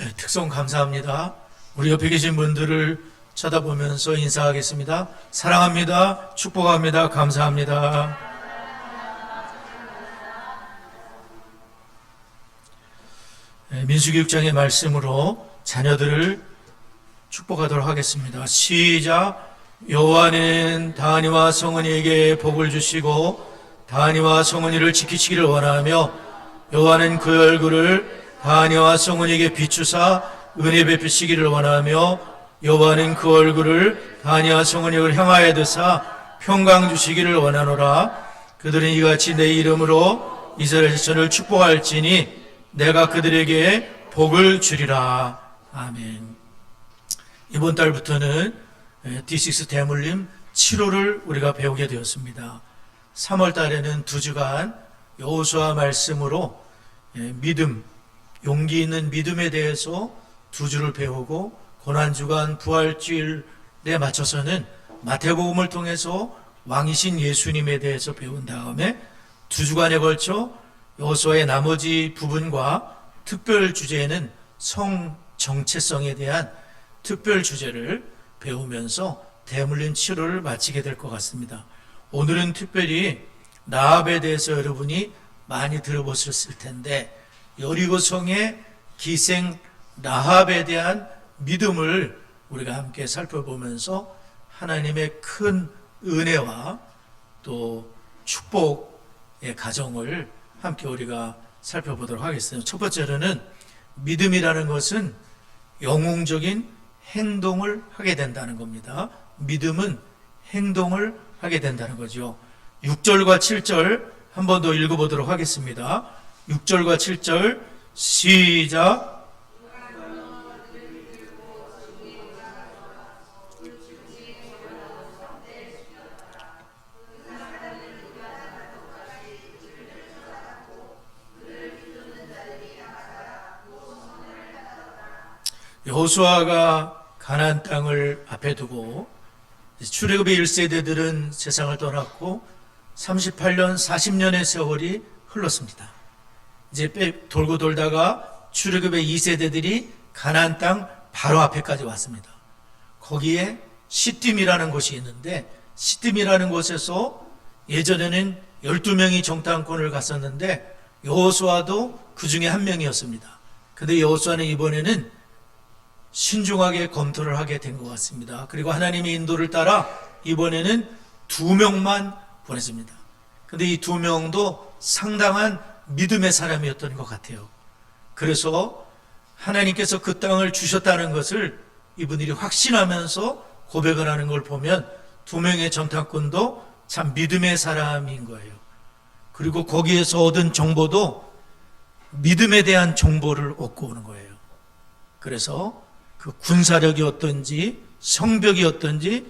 네, 특송 감사합니다. 우리 옆에 계신 분들을 쳐다보면서 인사하겠습니다. 사랑합니다. 축복합니다. 감사합니다. 네, 민수기 6장의 말씀으로 자녀들을 축복하도록 하겠습니다. 시작. 여호와는 다니와 성은이에게 복을 주시고 다니와 성은이를 지키시기를 원하며 여호와는 그 얼굴을 다니와 성은이에게 비추사 은혜 베푸시기를 원하며 여호와는 그 얼굴을 다니와 성은이를 향하여 드사 평강 주시기를 원하노라. 그들은 이같이 내 이름으로 이스라엘 자손을 축복할지니 내가 그들에게 복을 주리라. 아멘. 이번 달부터는 D6 대물림 7호를 우리가 배우게 되었습니다. 3월 달에는 2주간 여호수아 말씀으로 믿음, 용기 있는 믿음에 대해서 2주를 배우고 고난주간 부활주일에 맞춰서는 마태복음을 통해서 왕이신 예수님에 대해서 배운 다음에 2주간에 걸쳐 여호수아의 나머지 부분과 특별 주제에는 성 정체성에 대한 특별 주제를 배우면서 대물림 7호를 마치게 될 것 같습니다. 오늘은 특별히 라합에 대해서 여러분이 많이 들어보셨을 텐데 여리고성의 기생 라합에 대한 믿음을 우리가 함께 살펴보면서 하나님의 큰 은혜와 또 축복의 가정을 함께 우리가 살펴보도록 하겠습니다. 첫 번째로는 믿음이라는 것은 영웅적인 행동을 하게 된다는 겁니다. 믿음은 행동을 하게 된다는 거죠. 6절과 7절 한 번 더 읽어보도록 하겠습니다. 6절과 7절 시작. 여호수아가 가나안 땅을 앞에 두고 출애굽의 1세대들은 세상을 떠났고 38년 40년의 세월이 흘렀습니다. 이제 돌고 돌다가 출애굽의 2세대들이 가나안 땅 바로 앞에까지 왔습니다. 거기에 시딤이라는 곳이 있는데 시딤이라는 곳에서 예전에는 12명이 정탐꾼을 갔었는데 여호수아도 그 중에 한 명이었습니다. 그런데 여호수아는 이번에는 신중하게 검토를 하게 된 것 같습니다. 그리고 하나님의 인도를 따라 이번에는 2명만 보냈습니다. 그런데 이 2명도 상당한 믿음의 사람이었던 것 같아요. 그래서 하나님께서 그 땅을 주셨다는 것을 이분들이 확신하면서 고백을 하는 걸 보면 2명의 정탐꾼도 참 믿음의 사람인 거예요. 그리고 거기에서 얻은 정보도 믿음에 대한 정보를 얻고 오는 거예요. 그래서 그 군사력이 어떤지 성벽이 어떤지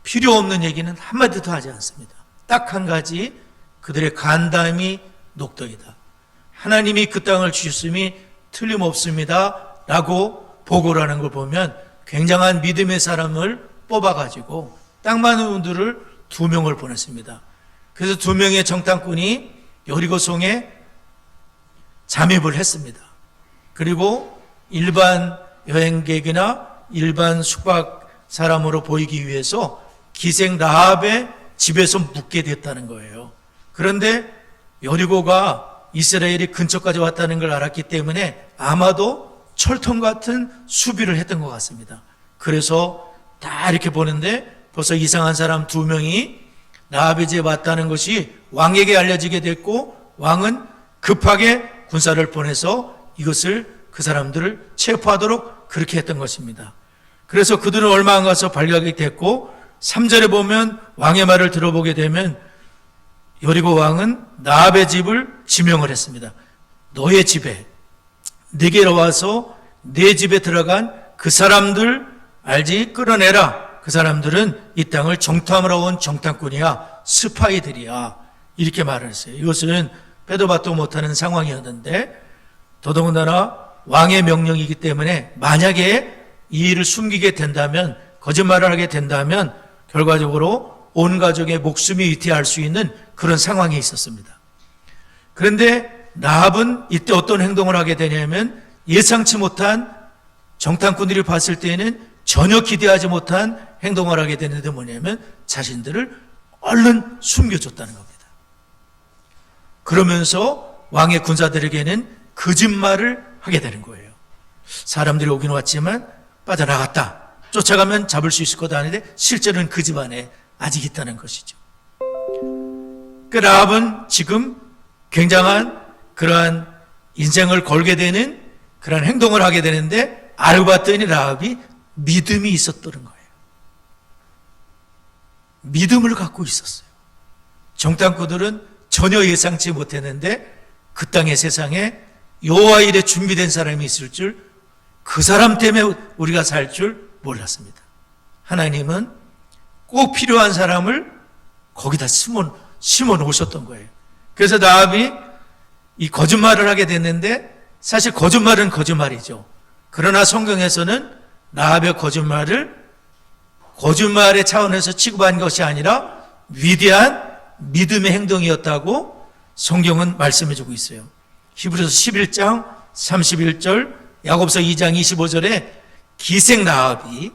필요 없는 얘기는 한마디도 하지 않습니다. 딱 한 가지, 그들의 간담이 녹덕이다. 하나님이 그 땅을 주셨음이 틀림없습니다 라고 보고를 하는 걸 보면 굉장한 믿음의 사람을 뽑아가지고 딱 맞는 분들을 2명을 보냈습니다. 그래서 2명의 정탐꾼이 여리고성에 잠입을 했습니다. 그리고 일반 여행객이나 일반 숙박 사람으로 보이기 위해서 기생 라합의 집에서 묵게 됐다는 거예요. 그런데 여리고가 이스라엘이 근처까지 왔다는 걸 알았기 때문에 아마도 철통 같은 수비를 했던 것 같습니다. 그래서 다 이렇게 보는데 벌써 이상한 사람 2명이 라합의 집에 왔다는 것이 왕에게 알려지게 됐고 왕은 급하게 군사를 보내서 이것을 그 사람들을 체포하도록 그렇게 했던 것입니다. 그래서 그들은 얼마 안 가서 발각이 됐고 3절에 보면 왕의 말을 들어보게 되면 여리고 왕은 라합의 집을 지명을 했습니다. 너의 집에 네게로 와서 네 집에 들어간 그 사람들 알지? 끌어내라. 그 사람들은 이 땅을 정탐하러 온 정탐꾼이야. 스파이들이야. 이렇게 말을 했어요. 이것은 빼도 박도 못하는 상황이었는데 더더군다나 왕의 명령이기 때문에 만약에 이 일을 숨기게 된다면, 거짓말을 하게 된다면 결과적으로 온 가족의 목숨이 위태할 수 있는 그런 상황이 있었습니다. 그런데 라합은 이때 어떤 행동을 하게 되냐면 예상치 못한 정탐꾼들이 봤을 때에는 전혀 기대하지 못한 행동을 하게 되는데 뭐냐면 자신들을 얼른 숨겨줬다는 겁니다. 그러면서 왕의 군사들에게는 거짓말을 하게 되는 거예요. 사람들이 오긴 왔지만 빠져나갔다. 쫓아가면 잡을 수 있을 거다 하는데 실제로는 그 집 안에 아직 있다는 것이죠. 그 라합은 지금 굉장한 그러한 인생을 걸게 되는 그러한 행동을 하게 되는데 알고 봤더니 라합이 믿음이 있었던 거예요. 믿음을 갖고 있었어요. 정탐꾼들은 전혀 예상치 못했는데 그 땅의 세상에 여호와 일에 준비된 사람이 있을 줄, 그 사람 때문에 우리가 살 줄 몰랐습니다. 하나님은 꼭 필요한 사람을 거기다 심어 놓으셨던 거예요. 그래서 라합이 이 거짓말을 하게 됐는데 사실 거짓말은 거짓말이죠. 그러나 성경에서는 라합의 거짓말의 차원에서 취급한 것이 아니라 위대한 믿음의 행동이었다고 성경은 말씀해주고 있어요. 히브리서 11장 31절, 야고보서 2장 25절에 기생 라합이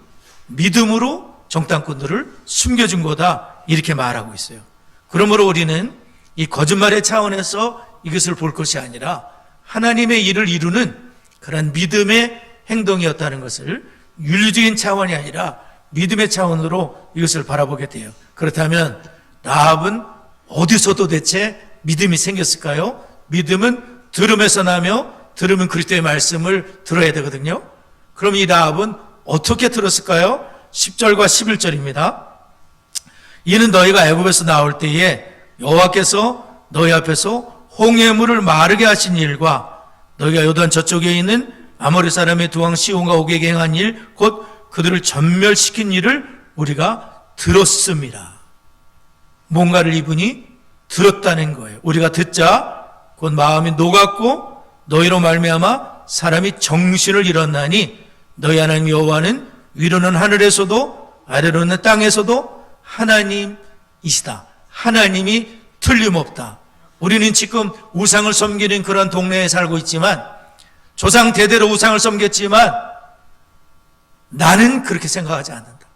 믿음으로 정탐꾼들을 숨겨준 거다 이렇게 말하고 있어요. 그러므로 우리는 이 거짓말의 차원에서 이것을 볼 것이 아니라 하나님의 일을 이루는 그런 믿음의 행동이었다는 것을 윤리적인 차원이 아니라 믿음의 차원으로 이것을 바라보게 돼요. 그렇다면 라합은 어디서 도대체 믿음이 생겼을까요? 믿음은 들음에서 나며 들으면 그리스도의 말씀을 들어야 되거든요. 그럼 이 라합은 어떻게 들었을까요? 10절과 11절입니다. 이는 너희가 애굽에서 나올 때에 여호와께서 너희 앞에서 홍해물을 마르게 하신 일과 너희가 요단 저쪽에 있는 아모리 사람의 두 왕 시온과 옥에게 행한 일, 곧 그들을 전멸시킨 일을 우리가 들었습니다. 뭔가를 이분이 들었다는 거예요. 우리가 듣자 곧 마음이 녹았고 너희로 말미암아 사람이 정신을 잃었나니 너희 하나님 여호와는 위로는 하늘에서도 아래로는 땅에서도 하나님이시다. 하나님이 틀림없다. 우리는 지금 우상을 섬기는 그런 동네에 살고 있지만 조상 대대로 우상을 섬겼지만 나는 그렇게 생각하지 않는다.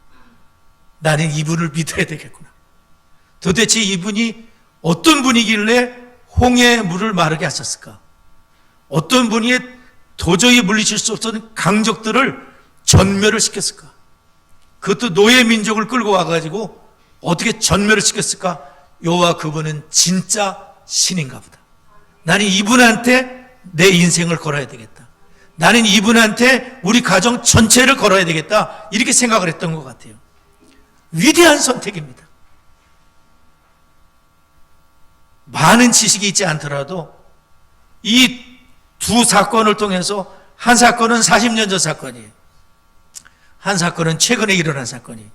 나는 이분을 믿어야 되겠구나. 도대체 이분이 어떤 분이길래 홍해의 물을 마르게 하셨을까? 어떤 분이 도저히 물리칠 수 없었던 강적들을 전멸을 시켰을까? 그것도 노예 민족을 끌고 와가지고 어떻게 전멸을 시켰을까? 여호와 그분은 진짜 신인가 보다. 나는 이분한테 내 인생을 걸어야 되겠다. 나는 이분한테 우리 가정 전체를 걸어야 되겠다. 이렇게 생각을 했던 것 같아요. 위대한 선택입니다. 많은 지식이 있지 않더라도 이 두 사건을 통해서 한 사건은 40년 전 사건이에요. 한 사건은 최근에 일어난 사건이에요.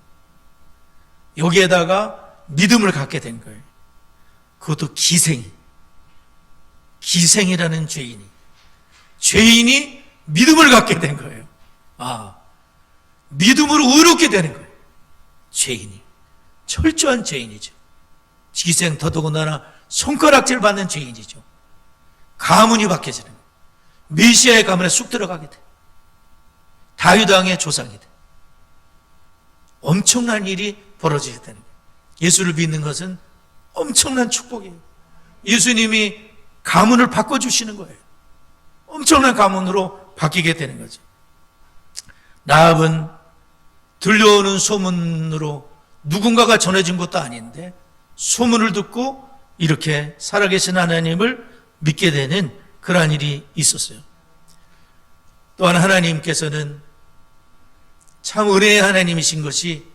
여기에다가 믿음을 갖게 된 거예요. 그것도 기생이라는 죄인이 믿음을 갖게 된 거예요. 믿음으로 의롭게 되는 거예요. 죄인이. 철저한 죄인이죠. 기생, 더더군다나 손가락질 받는 죄인이죠. 가문이 바뀌어지는 거예요. 메시아의 가문에 쑥 들어가게 돼. 다윗 왕의 조상이 돼. 엄청난 일이 벌어지게 되는 거예요. 예수를 믿는 것은 엄청난 축복이에요. 예수님이 가문을 바꿔주시는 거예요. 엄청난 가문으로 바뀌게 되는 거죠. 라합은 들려오는 소문으로 누군가가 전해진 것도 아닌데 소문을 듣고 이렇게 살아계신 하나님을 믿게 되는 그러한 일이 있었어요. 또한 하나님께서는 참 은혜의 하나님이신 것이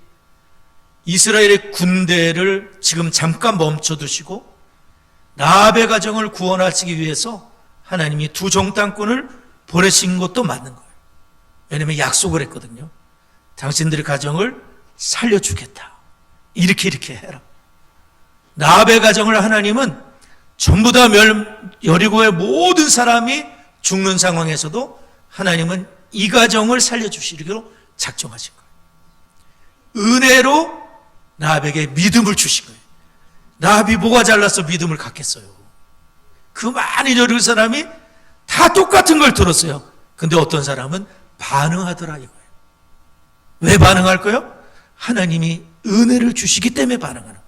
이스라엘의 군대를 지금 잠깐 멈춰두시고 라합의 가정을 구원하시기 위해서 하나님이 두 정탐꾼을 보내신 것도 맞는 거예요. 왜냐하면 약속을 했거든요. 당신들의 가정을 살려주겠다. 이렇게 해라. 라합의 가정을 하나님은 전부 다 여리고의 모든 사람이 죽는 상황에서도 하나님은 이 가정을 살려주시기로 작정하신 거예요. 은혜로 라합에게 믿음을 주신 거예요. 라합이 뭐가 잘나서 믿음을 갖겠어요. 그 많은 여리고 사람이 다 똑같은 걸 들었어요. 근데 어떤 사람은 반응하더라 이거예요. 왜 반응할까요? 하나님이 은혜를 주시기 때문에 반응하는 거예요.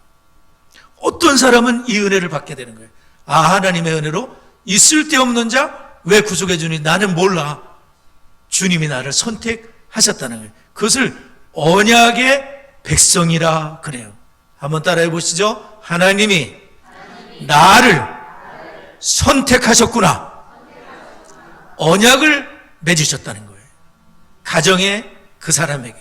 어떤 사람은 이 은혜를 받게 되는 거예요. 하나님의 은혜로 이 쓸데없는 자 왜 구속해 주니 나는 몰라. 주님이 나를 선택하셨다는 거예요. 그것을 언약의 백성이라 그래요. 한번 따라해 보시죠. 하나님이 나를 선택하셨구나. 언약을 맺으셨다는 거예요. 가정의 그 사람에게.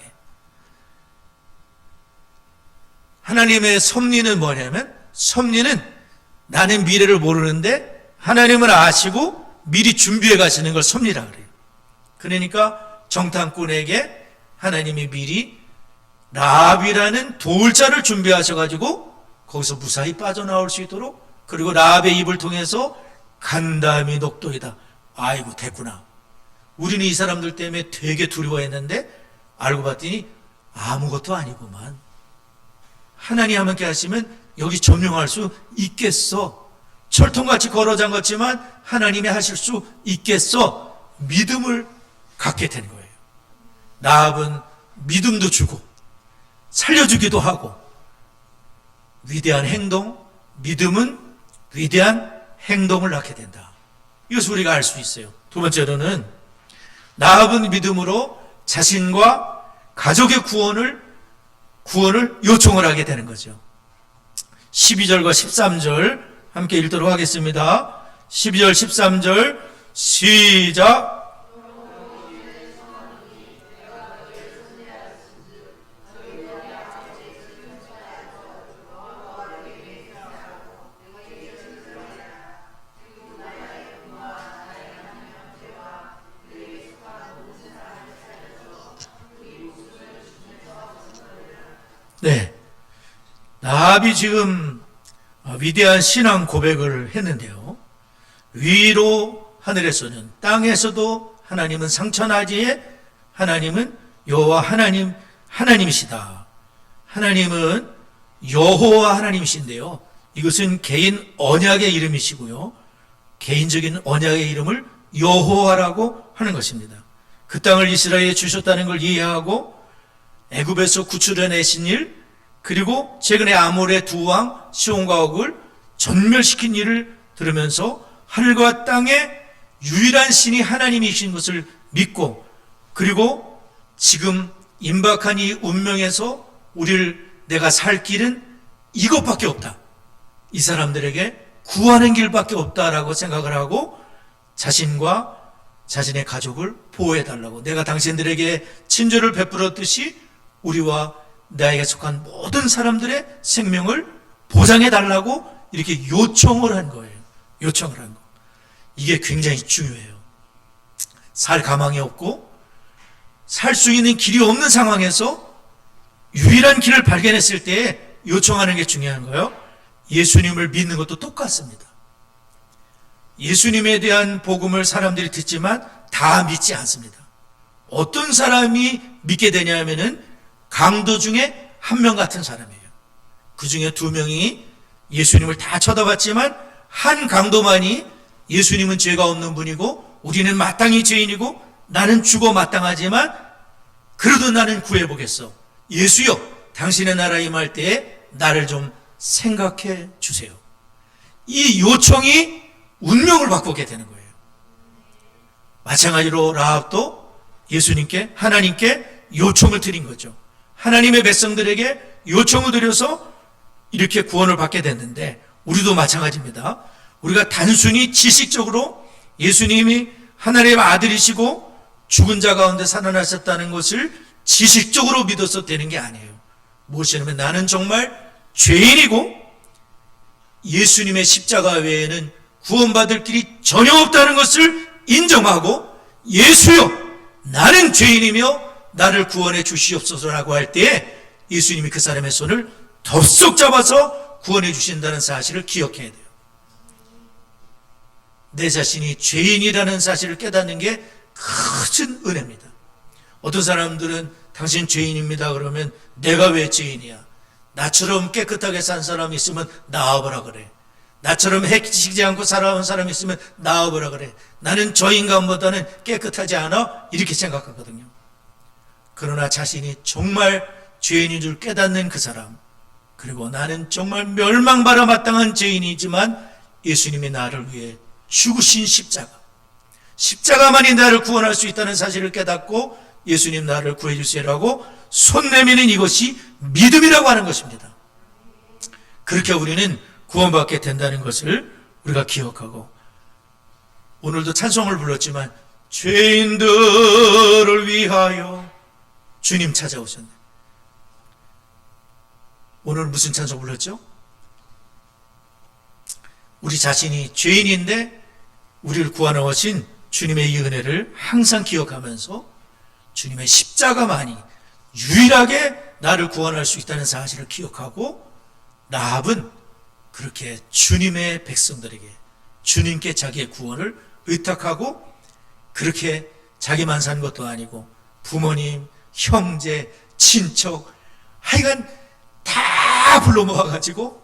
하나님의 섭리는 뭐냐면, 섭리는 나는 미래를 모르는데 하나님은 아시고 미리 준비해 가시는 걸 섭리라 그래요. 그러니까 정탐꾼에게 하나님이 미리 라합이라는 도울자를 준비하셔가지고 거기서 무사히 빠져나올 수 있도록, 그리고 라합의 입을 통해서 간담이 녹도이다. 아이고 됐구나. 우리는 이 사람들 때문에 되게 두려워했는데 알고 봤더니 아무것도 아니구만. 하나님 함께 하시면 여기 점령할 수 있겠어. 철통같이 걸어 잠갔지만 하나님이 하실 수 있겠어. 믿음을 갖게 되는 거예요. 라합은 믿음도 주고 살려주기도 하고, 위대한 행동, 믿음은 위대한 행동을 낳게 된다. 이것을 우리가 알 수 있어요. 두 번째로는 라합은 믿음으로 자신과 가족의 구원을 요청을 하게 되는 거죠. 12절과 13절 함께 읽도록 하겠습니다. 12절 13절 시작. 네, 라합이 지금 위대한 신앙 고백을 했는데요. 위로 하늘에서는, 땅에서도 하나님은 상천하지에 하나님은 여호와 하나님이시다. 하나님은 여호와 하나님이신데요. 이것은 개인 언약의 이름이시고요. 개인적인 언약의 이름을 여호와라고 하는 것입니다. 그 땅을 이스라엘에 주셨다는 걸 이해하고 애굽에서 구출해내신 일, 그리고 최근에 아몰의 두 왕 시온과 옥을 전멸시킨 일을 들으면서 하늘과 땅의 유일한 신이 하나님이신 것을 믿고, 그리고 지금 임박한 이 운명에서 내가 살 길은 이것밖에 없다. 이 사람들에게 구하는 길밖에 없다라고 생각을 하고 자신과 자신의 가족을 보호해달라고, 내가 당신들에게 친절을 베풀었듯이 우리와 나에게 속한 모든 사람들의 생명을 보장해달라고 이렇게 요청을 한 거예요. 요청을 한 거. 이게 굉장히 중요해요. 살 가망이 없고 살 수 있는 길이 없는 상황에서 유일한 길을 발견했을 때 요청하는 게 중요한 거예요. 예수님을 믿는 것도 똑같습니다. 예수님에 대한 복음을 사람들이 듣지만 다 믿지 않습니다. 어떤 사람이 믿게 되냐면은 강도 중에 한 명 같은 사람이에요. 그 중에 두 명이 예수님을 다 쳐다봤지만 한 강도만이 예수님은 죄가 없는 분이고 우리는 마땅히 죄인이고 나는 죽어 마땅하지만 그래도 나는 구해보겠어. 예수여, 당신의 나라 임할 때에 나를 좀 생각해 주세요. 이 요청이 운명을 바꾸게 되는 거예요. 마찬가지로 라합도 예수님께, 하나님께 요청을 드린 거죠. 하나님의 백성들에게 요청을 드려서 이렇게 구원을 받게 됐는데, 우리도 마찬가지입니다. 우리가 단순히 지식적으로 예수님이 하나님의 아들이시고 죽은 자 가운데 살아나셨다는 것을 지식적으로 믿어서 되는 게 아니에요. 무엇이냐면 나는 정말 죄인이고 예수님의 십자가 외에는 구원받을 길이 전혀 없다는 것을 인정하고, 예수여, 나는 죄인이며 나를 구원해 주시옵소서라고 할 때에 예수님이 그 사람의 손을 덥석 잡아서 구원해 주신다는 사실을 기억해야 돼요. 내 자신이 죄인이라는 사실을 깨닫는 게 큰 은혜입니다. 어떤 사람들은 당신 죄인입니다 그러면 내가 왜 죄인이야? 나처럼 깨끗하게 산 사람이 있으면 나와보라 그래. 나처럼 해치지 않고 살아온 사람이 있으면 나와보라 그래. 나는 저 인간보다는 깨끗하지 않아? 이렇게 생각하거든요. 그러나 자신이 정말 죄인인 줄 깨닫는 그 사람, 그리고 나는 정말 멸망받아 마땅한 죄인이지만 예수님이 나를 위해 죽으신 십자가만이 나를 구원할 수 있다는 사실을 깨닫고 예수님 나를 구해 주시라고 손 내미는 이것이 믿음이라고 하는 것입니다. 그렇게 우리는 구원받게 된다는 것을 우리가 기억하고, 오늘도 찬송을 불렀지만 죄인들을 위하여 주님 찾아오셨네. 오늘 무슨 찬송 불렀죠? 우리 자신이 죄인인데 우리를 구하러 오신 주님의 이 은혜를 항상 기억하면서 주님의 십자가만이 유일하게 나를 구원할 수 있다는 사실을 기억하고, 라합은 그렇게 주님의 백성들에게 주님께 자기의 구원을 의탁하고, 그렇게 자기만 산 것도 아니고 부모님, 형제, 친척, 하여간 다 불러 모아가지고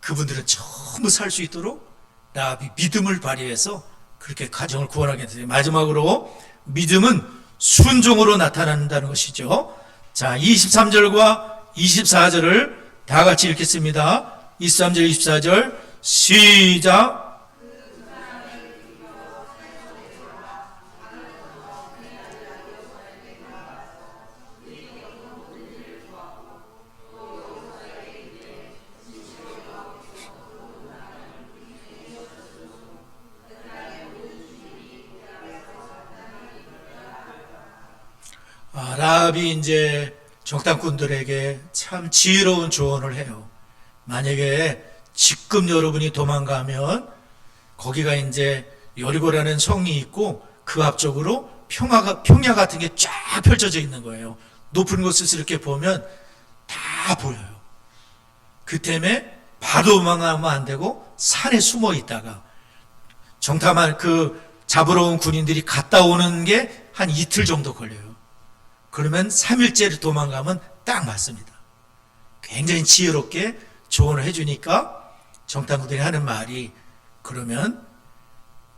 그분들은 전부 살 수 있도록 라합이 믿음을 발휘해서 그렇게 가정을 구원하게 됐어요. 마지막으로 믿음은 순종으로 나타난다는 것이죠. 자, 23절과 24절을 다 같이 읽겠습니다. 23절, 24절 시작. 라합이 이제 정탐꾼들에게 참 지혜로운 조언을 해요. 만약에 지금 여러분이 도망가면 거기가 이제 여리고라는 성이 있고 그 앞쪽으로 평야 같은 게 쫙 펼쳐져 있는 거예요. 높은 곳에서 이렇게 보면 다 보여요. 그 때문에 바로 도망가면 안 되고 산에 숨어 있다가 정탐한 그 잡으러 온 군인들이 갔다 오는 게 한 이틀 정도 걸려요. 그러면 3일째로 도망가면 딱 맞습니다. 굉장히 지혜롭게 조언을 해주니까 정탐꾼들이 하는 말이, 그러면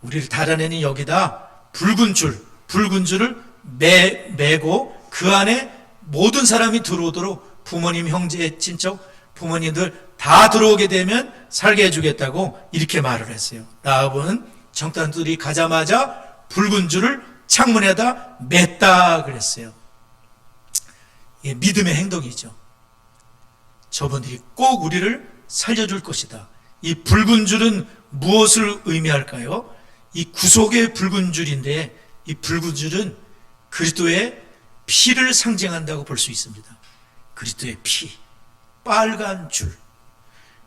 우리를 달아내는 여기다 붉은 줄을 매고 그 안에 모든 사람이 들어오도록 부모님, 형제, 친척, 부모님들 다 들어오게 되면 살게 해주겠다고 이렇게 말을 했어요. 라합은 정탐꾼들이 가자마자 붉은 줄을 창문에다 맸다 그랬어요. 이게 믿음의 행동이죠. 저분들이 꼭 우리를 살려줄 것이다. 이 붉은 줄은 무엇을 의미할까요? 이 구속의 붉은 줄인데, 이 붉은 줄은 그리스도의 피를 상징한다고 볼 수 있습니다. 그리스도의 피, 빨간 줄.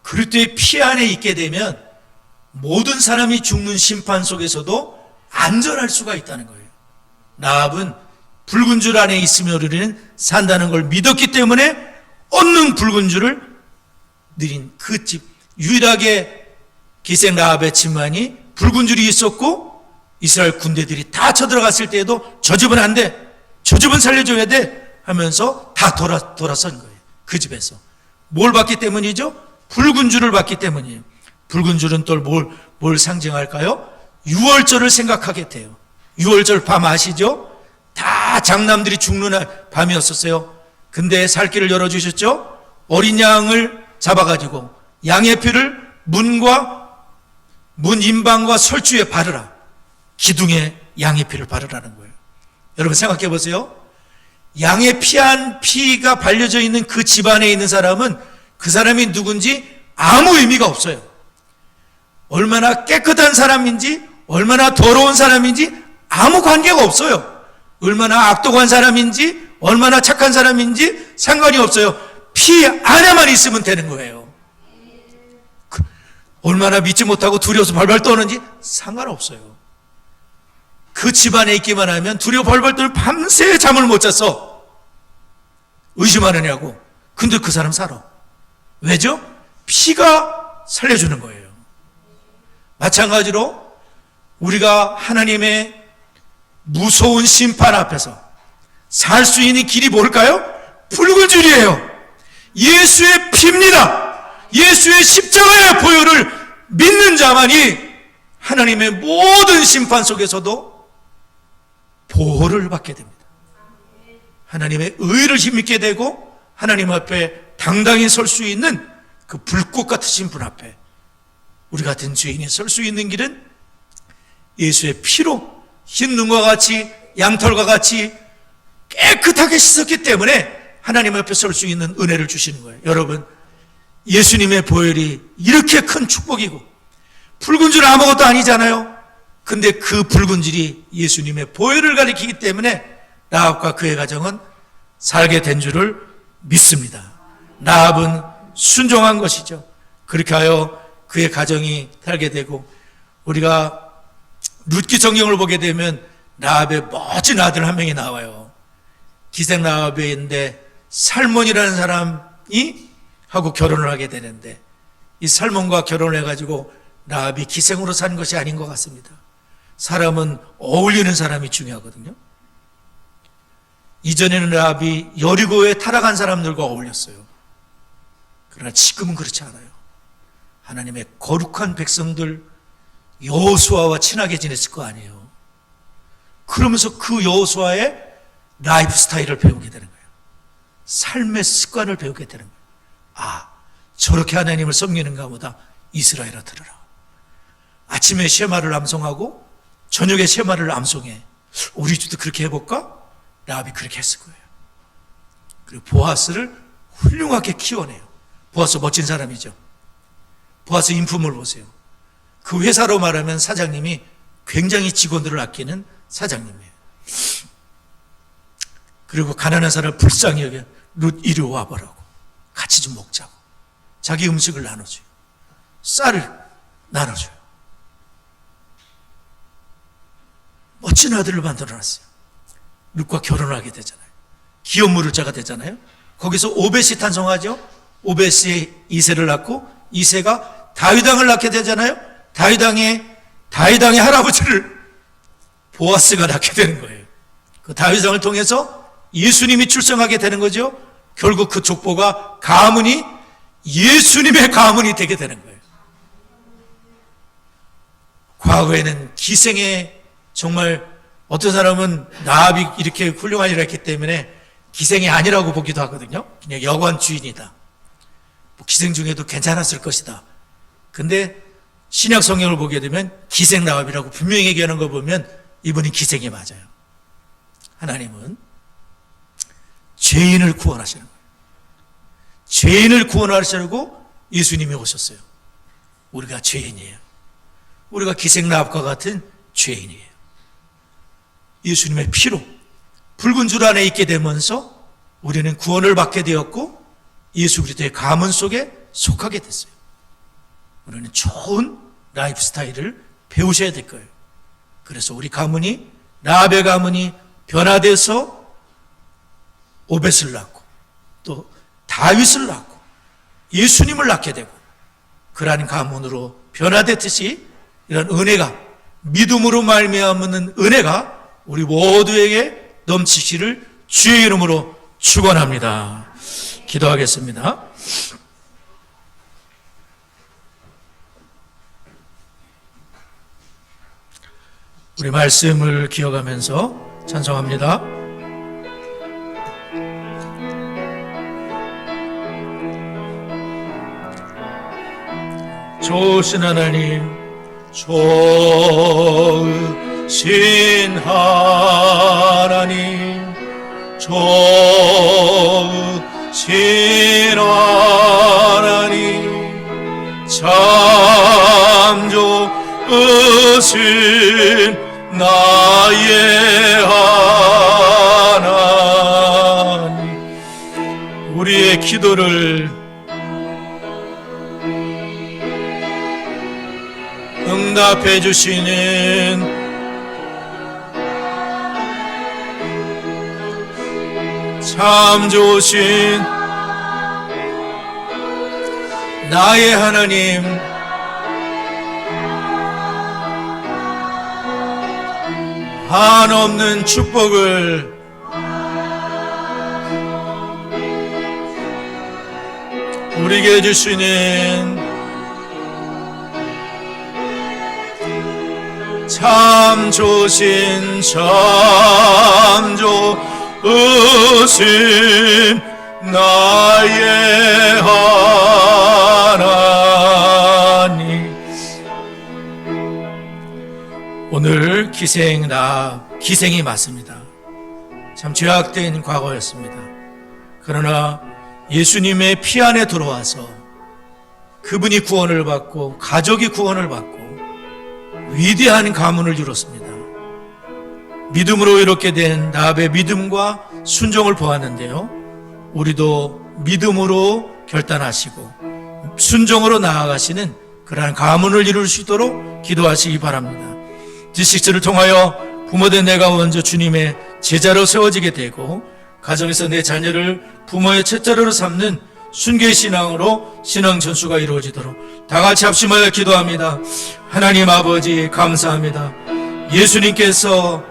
그리스도의 피 안에 있게 되면 모든 사람이 죽는 심판 속에서도 안전할 수가 있다는 거예요. 라합은 붉은 줄 안에 있으며 우리는 산다는 걸 믿었기 때문에 얻는 붉은 줄을 누린 그 집, 유일하게 기생 라합의 집만이 붉은 줄이 있었고, 이스라엘 군대들이 다 쳐들어갔을 때에도 저 집은 안 돼, 저 집은 살려줘야 돼 하면서 다 돌아선 거예요. 그 집에서 뭘 봤기 때문이죠? 붉은 줄을 봤기 때문이에요. 붉은 줄은 또 뭘 상징할까요? 유월절을 생각하게 돼요. 유월절 밤 아시죠? 다 장남들이 죽는 밤이었었어요. 근데 살 길을 열어주셨죠? 어린 양을 잡아가지고 양의 피를 문 인방과 설주에 바르라. 기둥에 양의 피를 바르라는 거예요. 여러분 생각해 보세요. 양의 피가 발려져 있는 그 집안에 있는 사람은 그 사람이 누군지 아무 의미가 없어요. 얼마나 깨끗한 사람인지, 얼마나 더러운 사람인지 아무 관계가 없어요. 얼마나 악독한 사람인지, 얼마나 착한 사람인지 상관이 없어요. 피 안에만 있으면 되는 거예요. 얼마나 믿지 못하고 두려워서 벌벌 떠는지 상관없어요. 그 집안에 있기만 하면 두려워 벌벌 떨 밤새 잠을 못 잤어. 의심하느냐고. 근데 그 사람 살아. 왜죠? 피가 살려주는 거예요. 마찬가지로 우리가 하나님의 무서운 심판 앞에서 살 수 있는 길이 뭘까요? 붉은 줄이에요. 예수의 피입니다. 예수의 십자가의 보혈을 믿는 자만이 하나님의 모든 심판 속에서도 보호를 받게 됩니다. 하나님의 의를 힘입게 되고 하나님 앞에 당당히 설 수 있는 그 불꽃 같으신 분 앞에 우리 같은 죄인이 설 수 있는 길은 예수의 피로 흰 눈과 같이 양털과 같이 깨끗하게 씻었기 때문에 하나님 앞에 설 수 있는 은혜를 주시는 거예요. 여러분, 예수님의 보혈이 이렇게 큰 축복이고 붉은 줄 아무것도 아니잖아요. 근데 그 붉은 줄이 예수님의 보혈을 가리키기 때문에 라합과 그의 가정은 살게 된 줄을 믿습니다. 라합은 순종한 것이죠. 그렇게 하여 그의 가정이 살게 되고, 우리가 룻기 성경을 보게 되면 라합의 멋진 아들 한 명이 나와요. 기생 라합인데 살몬이라는 사람이 하고 결혼을 하게 되는데, 이 살몬과 결혼을 해가지고 라합이 기생으로 산 것이 아닌 것 같습니다. 사람은 어울리는 사람이 중요하거든요. 이전에는 라합이 여리고에 타락한 사람들과 어울렸어요. 그러나 지금은 그렇지 않아요. 하나님의 거룩한 백성들 여호수아와 친하게 지냈을 거 아니에요. 그러면서 그 여호수아의 라이프 스타일을 배우게 되는 거예요. 삶의 습관을 배우게 되는 거예요. 아, 저렇게 하나님을 섬기는가 보다. 이스라엘아 들으라. 아침에 쉐마를 암송하고 저녁에 쉐마를 암송해. 우리 집도 그렇게 해볼까? 라합이 그렇게 했을 거예요. 그리고 보아스를 훌륭하게 키워내요. 보아스 멋진 사람이죠. 보아스 인품을 보세요. 그 회사로 말하면 사장님이 굉장히 직원들을 아끼는 사장님이에요. 그리고 가난한 사람을 불쌍히 여겨. 룻 이리 와보라고. 같이 좀 먹자고. 자기 음식을 나눠줘요. 쌀을 나눠줘요. 멋진 아들을 만들어놨어요. 룻과 결혼을 하게 되잖아요. 기업 물을 자가 되잖아요. 거기서 오벳이 탄생하죠. 오벳이 이새를 낳고 이새가 다윗왕을 낳게 되잖아요. 다윗왕의 할아버지를 보아스가 낳게 되는 거예요. 그 다윗왕을 통해서 예수님이 출생하게 되는 거죠. 결국 그 족보가 가문이 예수님의 가문이 되게 되는 거예요. 과거에는 기생의 정말 어떤 사람은 라합이 이렇게 훌륭한 일을 했기 때문에 기생이 아니라고 보기도 하거든요. 그냥 여관 주인이다. 뭐 기생 중에도 괜찮았을 것이다. 근데 신약 성경을 보게 되면 기생 라합이라고 분명히 얘기하는 거 보면 이분이 기생이 맞아요. 하나님은 죄인을 구원하시는 거예요. 죄인을 구원하시려고 예수님이 오셨어요. 우리가 죄인이에요. 우리가 기생 라합과 같은 죄인이에요. 예수님의 피로 붉은 줄 안에 있게 되면서 우리는 구원을 받게 되었고 예수 그리스도의 가문 속에 속하게 됐어요. 우리는 좋은 라이프 스타일을 배우셔야 될 거예요. 그래서 우리 가문이, 라합의 가문이 변화돼서 오벳을 낳고 또 다윗을 낳고 예수님을 낳게 되고 그러한 가문으로 변화됐듯이 이런 은혜가, 믿음으로 말미암는 은혜가 우리 모두에게 넘치기를 주의 이름으로 축원합니다. 기도하겠습니다. 우리 말씀을 기억하면서 찬송합니다. 좋으신 하나님, 좋으신 하나님, 좋으신 하나님, 참 좋으신 나의 하나님, 우리의 기도를 응답해 주시는 참 좋으신 나의 하나님, 한없는 축복을 우리에게 주시는 참 좋으신 참 좋으신 나의 하나님. 오늘 기생이 맞습니다. 참 죄악된 과거였습니다. 그러나 예수님의 피 안에 들어와서 그분이 구원을 받고 가족이 구원을 받고 위대한 가문을 이뤘습니다. 믿음으로 이렇게 된 라합의 믿음과 순종을 보았는데요, 우리도 믿음으로 결단하시고 순종으로 나아가시는 그러한 가문을 이룰 수 있도록 기도하시기 바랍니다. D6를 통하여 부모된 내가 먼저 주님의 제자로 세워지게 되고 가정에서 내 자녀를 부모의 첫자로로 삼는 순교의 신앙으로 신앙 전수가 이루어지도록 다 같이 합심하여 기도합니다. 하나님 아버지 감사합니다. 예수님께서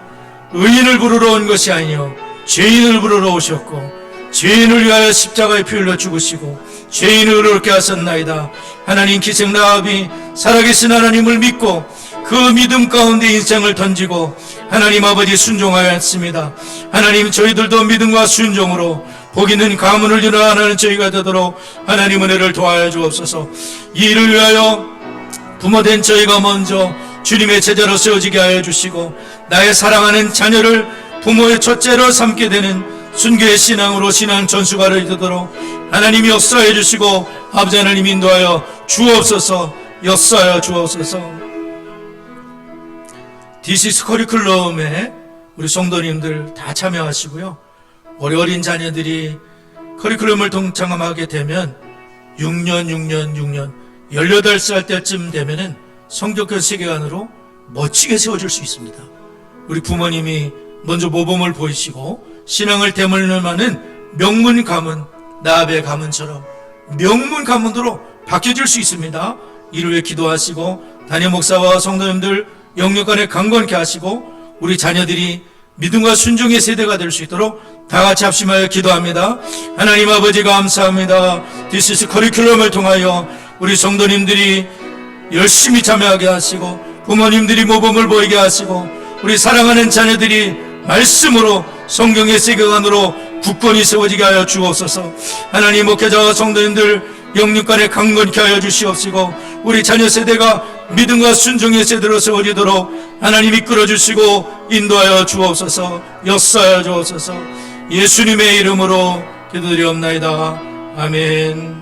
의인을 부르러 온 것이 아니요 죄인을 부르러 오셨고 죄인을 위하여 십자가에 피 흘려 죽으시고 죄인을 의롭게 하셨나이다. 하나님, 기생 라합이 살아계신 하나님을 믿고 그 믿음 가운데 인생을 던지고 하나님 아버지 순종하였습니다. 하나님, 저희들도 믿음과 순종으로 복 있는 가문을 이루어가는 저희가 되도록 하나님 은혜를 도와여 주옵소서. 이 일을 위하여 부모된 저희가 먼저 주님의 제자로 세워지게 하여 주시고 나의 사랑하는 자녀를 부모의 첫째로 삼게 되는 순교의 신앙으로 신앙 전수가 되도록 하나님이 역사해 주시고 아버지 하나님 인도하여 주옵소서. 역사하여 주옵소서. D6 커리큘럼에 우리 성도님들 다 참여하시고요, 우리 어린 자녀들이 커리큘럼을 동참하게 되면 6년 18살 때쯤 되면은 성경교 세계관으로 멋지게 세워질 수 있습니다. 우리 부모님이 먼저 모범을 보이시고 신앙을 대물림하는 명문 가문, 라합의 가문처럼 명문 가문으로 바뀌어질 수 있습니다. 이를 위해 기도하시고 담임 목사와 성도님들 영육간에 강건케 하시고 우리 자녀들이 믿음과 순종의 세대가 될 수 있도록 다 같이 합심하여 기도합니다. 하나님 아버지 감사합니다. 디시스 커리큘럼을 통하여 우리 성도님들이 열심히 참여하게 하시고 부모님들이 모범을 보이게 하시고 우리 사랑하는 자녀들이 말씀으로 성경의 세계관으로 굳건히 세워지게 하여 주옵소서. 하나님, 목회자와 성도님들 영육간에 강건케 하여 주시옵시고 우리 자녀 세대가 믿음과 순종의 세대로 세워지도록 하나님 이끌어 주시고 인도하여 주옵소서. 역사하여 주옵소서. 예수님의 이름으로 기도드리옵나이다. 아멘.